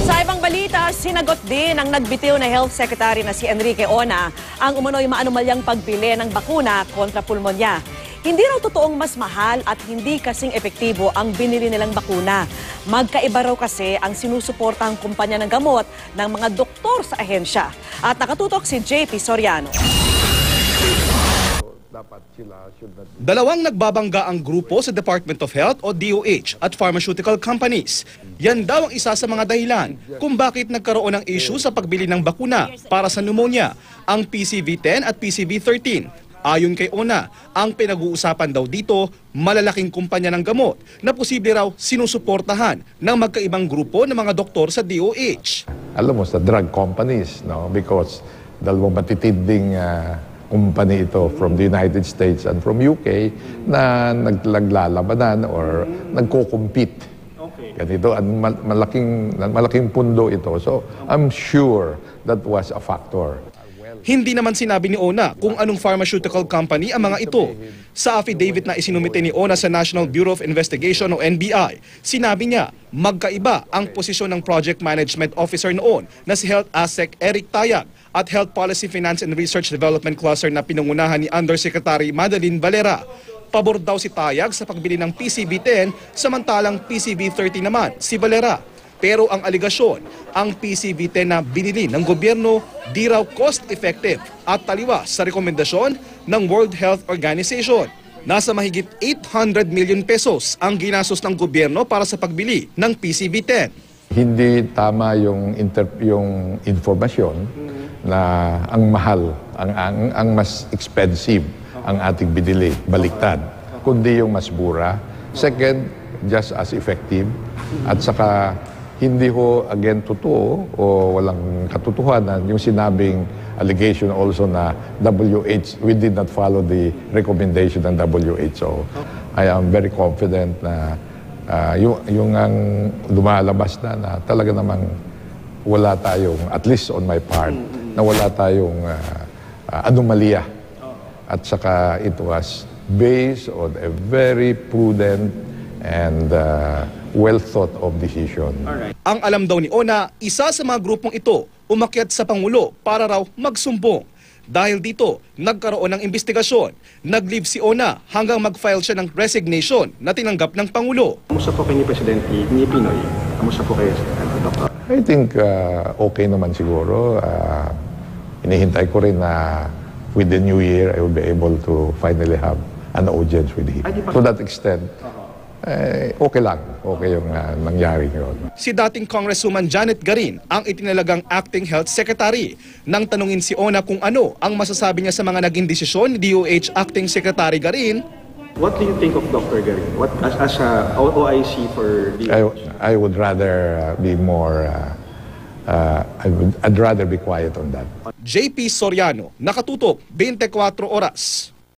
Sa ibang balita, sinagot din ng nagbitiw na Health Secretary na si Enrique Ona ang umano'y maanumalyang pagbili ng bakuna kontra pulmonya. Hindi raw totoong mas mahal at hindi kasing epektibo ang binili nilang bakuna. Magkaiba raw kasi ang sinusuportahang kumpanya ng gamot ng mga doktor sa ahensya. At nakatutok si JP Soriano. Dalawang nagbabangga ang grupo sa Department of Health o DOH at pharmaceutical companies. Yan daw ang isa sa mga dahilan kung bakit nagkaroon ng issue sa pagbili ng bakuna para sa pneumonia, ang PCV10 at PCV13. Ayon kay Ona, ang pinag-uusapan daw dito, malalaking kumpanya ng gamot na posible raw sinusuportahan ng magkaibang grupo ng mga doktor sa DOH. Alam mo, sa drug companies, no? Because dalawang matitinding company ito from the United States and from UK na naglalabanan or nagko-compete. Ganito, at malaking pundo ito. So, I'm sure that was a factor. Hindi naman sinabi ni Ona kung anong pharmaceutical company ang mga ito. Sa affidavit na isinumite ni Ona sa National Bureau of Investigation o NBI, sinabi niya magkaiba ang posisyon ng Project Management Officer noon na si Health ASEC Eric Tayag at Health Policy Finance and Research Development Cluster na pinangunahan ni Undersecretary Madeline Valera. Pabor daw si Tayag sa pagbili ng PCV10 samantalang PCV30 naman si Valera. Pero ang aligasyon, ang PCV10 na binili ng gobyerno di raw cost-effective at taliwas sa rekomendasyon ng World Health Organization. Nasa mahigit 800 million pesos ang ginastos ng gobyerno para sa pagbili ng PCV10. Hindi tama yung informasyon na ang mahal, ang mas expensive ang ating binili, baliktad, kundi yung mas mura. Second, just as effective. At saka hindi ho again totoo o walang katotohanan yung sinabing allegation also na we did not follow the recommendation ng WHO. I am very confident na yung ang lumalabas na talaga namang wala tayong, at least on my part, na wala tayong anomalya. At saka it was based on a very prudent and well thought of decision. Ang alam daw ni Ona, isa sa mga grupong ito umakyat sa Pangulo para raw magsumbong. Dahil dito, nagkaroon ng investigasyon. Nag-leave si Ona hanggang mag-file siya ng resignation na tinanggap ng Pangulo. Kamusta po kayo ni Presidente ni Pinoy? Kamusta po kayo, Dr.? I think okay naman siguro. Inihintay ko rin na with the new year, I will be able to finally have an audience with him. To that extent, okay lang. Okay yung nangyari yun. Si dating Congresswoman Janet Garin ang itinalagang Acting Health Secretary. Nang tanungin si Ona kung ano ang masasabi niya sa mga naging desisyon ni DOH Acting Secretary Garin, what do you think of Dr. Garin? What as a OIC for DOH? I would rather be more, I'd rather be quiet on that. JP Soriano, nakatutok 24 oras.